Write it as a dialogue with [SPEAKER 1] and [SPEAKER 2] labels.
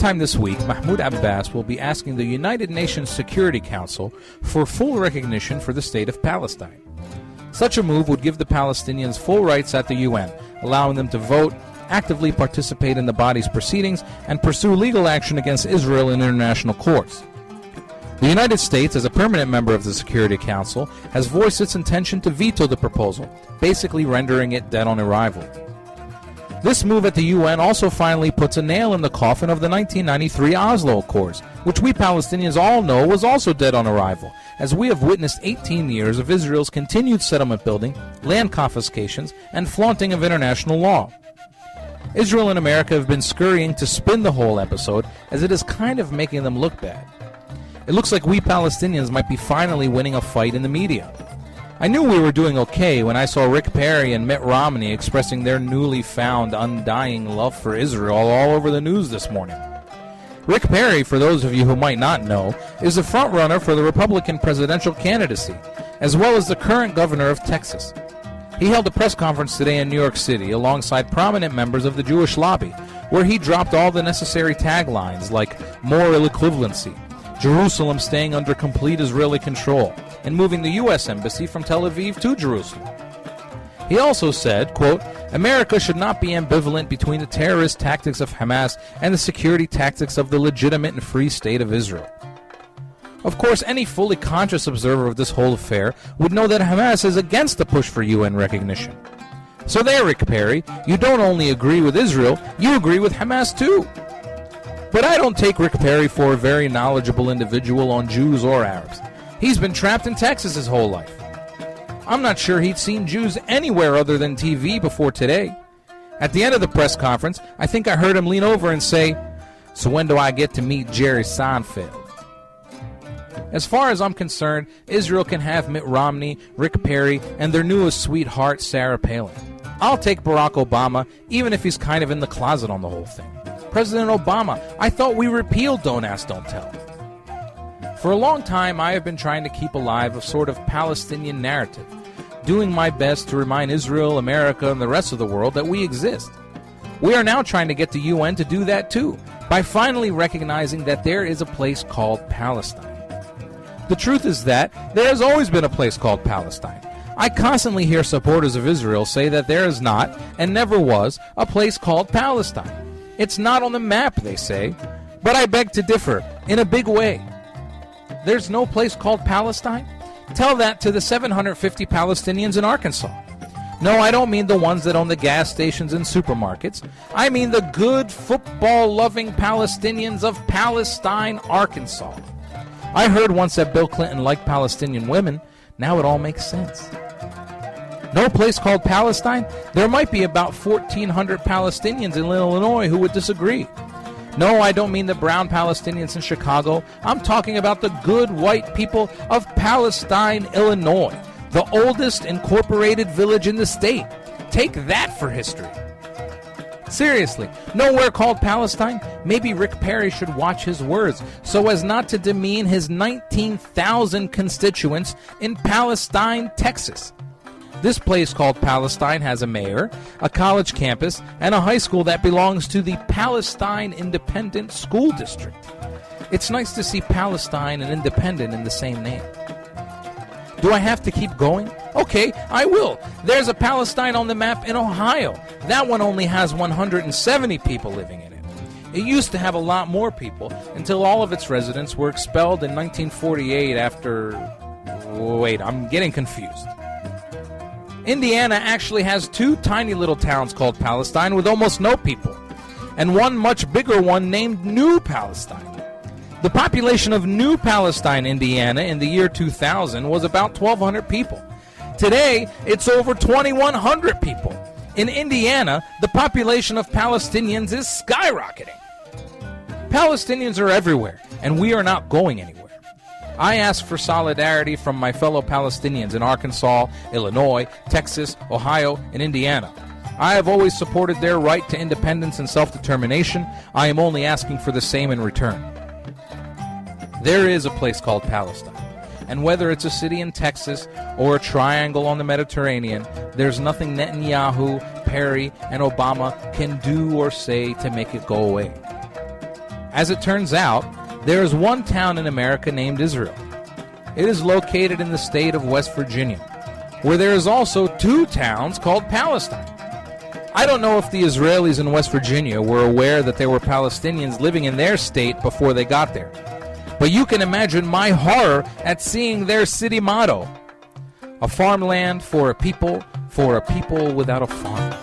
[SPEAKER 1] Sometime this week, Mahmoud Abbas will be asking the United Nations Security Council for full recognition for the state of Palestine. Such a move would give the Palestinians full rights at the UN, allowing them to vote, actively participate in the body's proceedings, and pursue legal action against Israel in international courts. The United States, as a permanent member of the Security Council, has voiced its intention to veto the proposal, basically rendering it dead on arrival. This move at the UN also finally puts a nail in the coffin of the 1993 Oslo Accords, which we Palestinians all know was also dead on arrival, as we have witnessed 18 years of Israel's continued settlement building, land confiscations, and flaunting of international law. Israel and America have been scurrying to spin the whole episode, as it is kind of making them look bad. It looks like we Palestinians might be finally winning a fight in the media. I knew we were doing okay when I saw Rick Perry and Mitt Romney expressing their newly found undying love for Israel all over the news this morning. Rick Perry, for those of you who might not know, is the frontrunner for the Republican presidential candidacy, as well as the current governor of Texas. He held a press conference today in New York City alongside prominent members of the Jewish lobby, where he dropped all the necessary taglines like moral equivalency, Jerusalem staying under complete Israeli control, and moving the U.S. Embassy from Tel Aviv to Jerusalem. He also said, quote, America should not be ambivalent between the terrorist tactics of Hamas and the security tactics of the legitimate and free state of Israel. Of course, any fully conscious observer of this whole affair would know that Hamas is against the push for UN recognition. So there, Rick Perry, you don't only agree with Israel, you agree with Hamas too. But I don't take Rick Perry for a very knowledgeable individual on Jews or Arabs. He's been trapped in Texas his whole life. I'm not sure he'd seen Jews anywhere other than TV before today. At the end of the press conference, I think I heard him lean over and say, "So when do I get to meet Jerry Seinfeld?" As far as I'm concerned, Israel can have Mitt Romney, Rick Perry, and their newest sweetheart, Sarah Palin. I'll take Barack Obama, even if he's kind of in the closet on the whole thing. President Obama, I thought we repealed Don't Ask, Don't Tell. For a long time, I have been trying to keep alive a sort of Palestinian narrative, doing my best to remind Israel, America, and the rest of the world that we exist. We are now trying to get the UN to do that too, by finally recognizing that there is a place called Palestine. The truth is that there has always been a place called Palestine. I constantly hear supporters of Israel say that there is not, and never was, a place called Palestine. It's not on the map, they say, but I beg to differ, in a big way. There's no place called Palestine? Tell that to the 750 Palestinians in Arkansas. No, I don't mean the ones that own the gas stations and supermarkets. I mean the good, football-loving Palestinians of Palestine, Arkansas. I heard once that Bill Clinton liked Palestinian women. Now it all makes sense. No place called Palestine? There might be about 1,400 Palestinians in Illinois who would disagree. No, I don't mean the brown Palestinians in Chicago. I'm talking about the good white people of Palestine, Illinois, the oldest incorporated village in the state. Take that for history. Seriously, nowhere called Palestine? Maybe Rick Perry should watch his words so as not to demean his 19,000 constituents in Palestine, Texas. This place called Palestine has a mayor, a college campus, and a high school that belongs to the Palestine Independent School District. It's nice to see Palestine and Independent in the same name. Do I have to keep going? Okay, I will. There's a Palestine on the map in Ohio. That one only has 170 people living in it. It used to have a lot more people until all of its residents were expelled in 1948 after... Wait, I'm getting confused. Indiana actually has two tiny little towns called Palestine with almost no people, and one much bigger one named New Palestine. The population of New Palestine, Indiana, in the year 2000 was about 1,200 people. Today, it's over 2,100 people. In Indiana, the population of Palestinians is skyrocketing. Palestinians are everywhere, and we are not going anywhere. I ask for solidarity from my fellow Palestinians in Arkansas, Illinois, Texas, Ohio, and Indiana. I have always supported their right to independence and self-determination. I am only asking for the same in return. There is a place called Palestine, and whether it's a city in Texas or a triangle on the Mediterranean, there's nothing Netanyahu, Perry, and Obama can do or say to make it go away. As it turns out, there is one town in America named Israel. It is located in the state of West Virginia, where there is also two towns called Palestine. I don't know if the Israelis in West Virginia were aware that there were Palestinians living in their state before they got there. But you can imagine my horror at seeing their city motto: a farmland for a people without a farm.